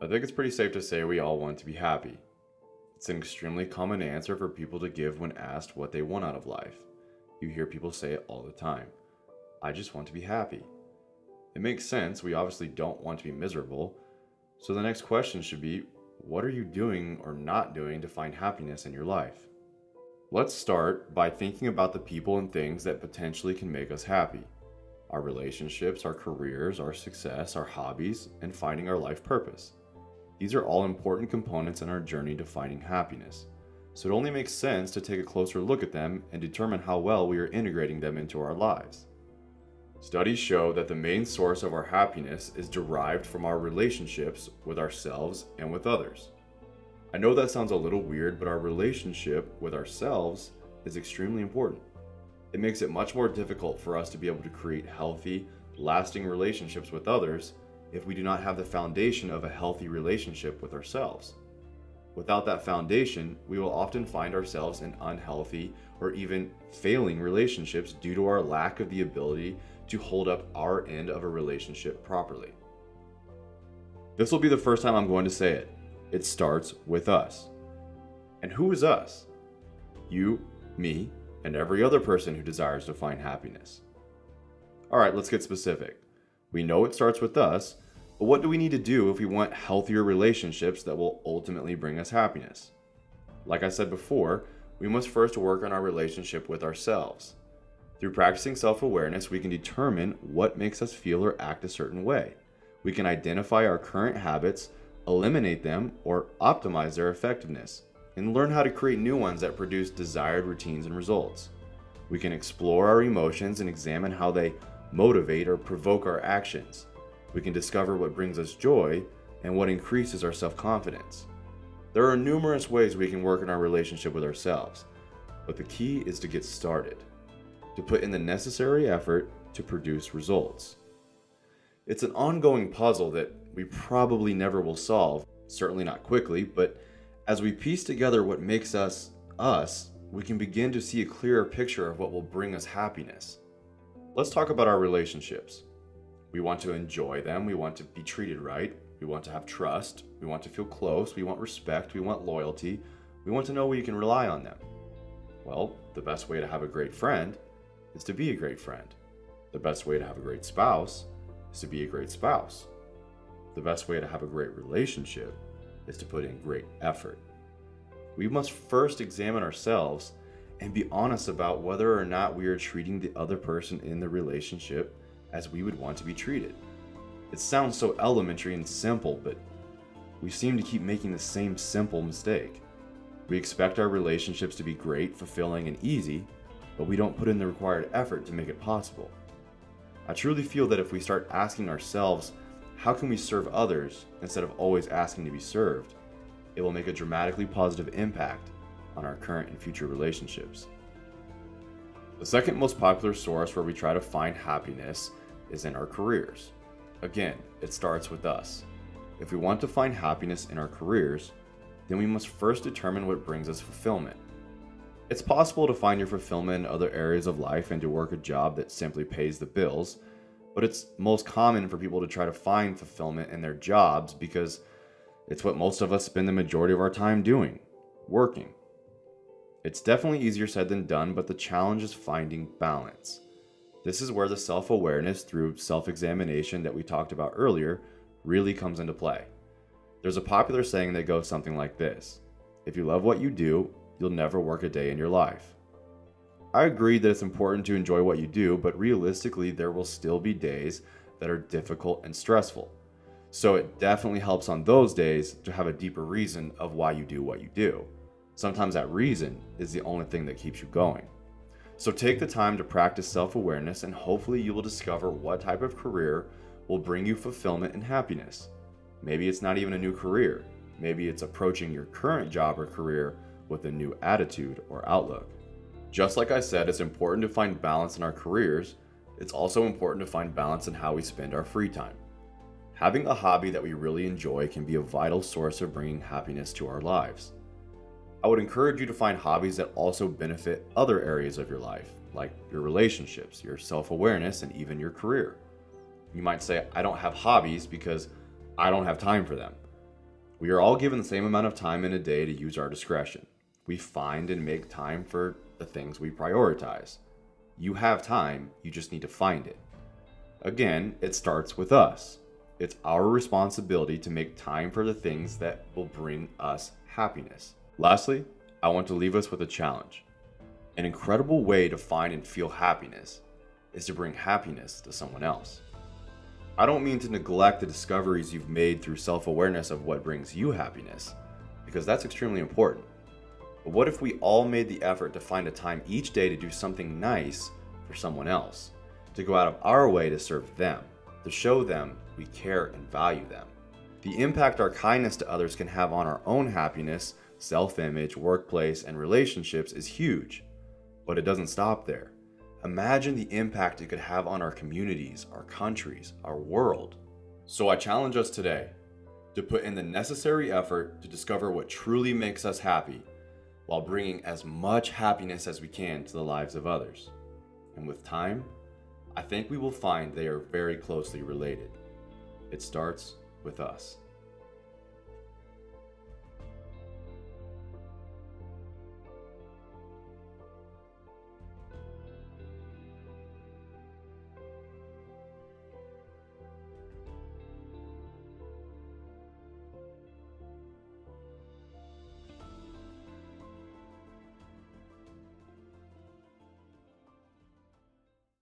I think it's pretty safe to say we all want to be happy. It's an extremely common answer for people to give when asked what they want out of life. You hear people say it all the time. I just want to be happy. It makes sense, we obviously don't want to be miserable. So the next question should be, what are you doing or not doing to find happiness in your life? Let's start by thinking about the people and things that potentially can make us happy. Our relationships, our careers, our success, our hobbies, and finding our life purpose. These are all important components in our journey to finding happiness, so it only makes sense to take a closer look at them and determine how well we are integrating them into our lives. Studies show that the main source of our happiness is derived from our relationships with ourselves and with others. I know that sounds a little weird, but our relationship with ourselves is extremely important. It makes it much more difficult for us to be able to create healthy, lasting relationships with others if we do not have the foundation of a healthy relationship with ourselves. Without that foundation, we will often find ourselves in unhealthy or even failing relationships due to our lack of the ability to hold up our end of a relationship properly. This will be the first time I'm going to say it. It starts with us. And who is us? You, me, and every other person who desires to find happiness. All right, let's get specific. We know it starts with us, but what do we need to do if we want healthier relationships that will ultimately bring us happiness? Like I said before, we must first work on our relationship with ourselves. Through practicing self-awareness, we can determine what makes us feel or act a certain way. We can identify our current habits, eliminate them, or optimize their effectiveness, and learn how to create new ones that produce desired routines and results. We can explore our emotions and examine how they motivate or provoke our actions. We can discover what brings us joy and what increases our self-confidence. There are numerous ways we can work on our relationship with ourselves, but the key is to get started, to put in the necessary effort to produce results. It's an ongoing puzzle that we probably never will solve, certainly not quickly, but as we piece together what makes us us, we can begin to see a clearer picture of what will bring us happiness. Let's talk about our relationships. We want to enjoy them, we want to be treated right, we want to have trust, we want to feel close, we want respect, we want loyalty, we want to know we can rely on them. Well, the best way to have a great friend is to be a great friend. The best way to have a great spouse is to be a great spouse. The best way to have a great relationship is to put in great effort. We must first examine ourselves and be honest about whether or not we are treating the other person in the relationship as we would want to be treated. It sounds so elementary and simple, but we seem to keep making the same simple mistake. We expect our relationships to be great, fulfilling, and easy, but we don't put in the required effort to make it possible. I truly feel that if we start asking ourselves, how can we serve others, instead of always asking to be served, it will make a dramatically positive impact on our current and future relationships. The second most popular source where we try to find happiness is in our careers. Again, it starts with us. If we want to find happiness in our careers, then we must first determine what brings us fulfillment. It's possible to find your fulfillment in other areas of life and to work a job that simply pays the bills, but it's most common for people to try to find fulfillment in their jobs because it's what most of us spend the majority of our time doing, working. It's definitely easier said than done, but the challenge is finding balance. This is where the self-awareness through self-examination that we talked about earlier really comes into play. There's a popular saying that goes something like this: if you love what you do, you'll never work a day in your life. I agree that it's important to enjoy what you do, but realistically, there will still be days that are difficult and stressful. So it definitely helps on those days to have a deeper reason of why you do what you do. Sometimes that reason is the only thing that keeps you going. So take the time to practice self-awareness, and hopefully you will discover what type of career will bring you fulfillment and happiness. Maybe it's not even a new career. Maybe it's approaching your current job or career with a new attitude or outlook. Just like I said, it's important to find balance in our careers. It's also important to find balance in how we spend our free time. Having a hobby that we really enjoy can be a vital source of bringing happiness to our lives. I would encourage you to find hobbies that also benefit other areas of your life, like your relationships, your self-awareness, and even your career. You might say, I don't have hobbies because I don't have time for them. We are all given the same amount of time in a day to use our discretion. We find and make time for the things we prioritize. You have time, you just need to find it. Again, it starts with us. It's our responsibility to make time for the things that will bring us happiness. Lastly, I want to leave us with a challenge. An incredible way to find and feel happiness is to bring happiness to someone else. I don't mean to neglect the discoveries you've made through self-awareness of what brings you happiness, because that's extremely important. But what if we all made the effort to find a time each day to do something nice for someone else, to go out of our way to serve them, to show them we care and value them? The impact our kindness to others can have on our own happiness, self-image, workplace, and relationships is huge. But it doesn't stop there. Imagine the impact it could have on our communities, our countries, our world. So I challenge us today to put in the necessary effort to discover what truly makes us happy, while bringing as much happiness as we can to the lives of others. And with time, I think we will find they are very closely related. It starts with us.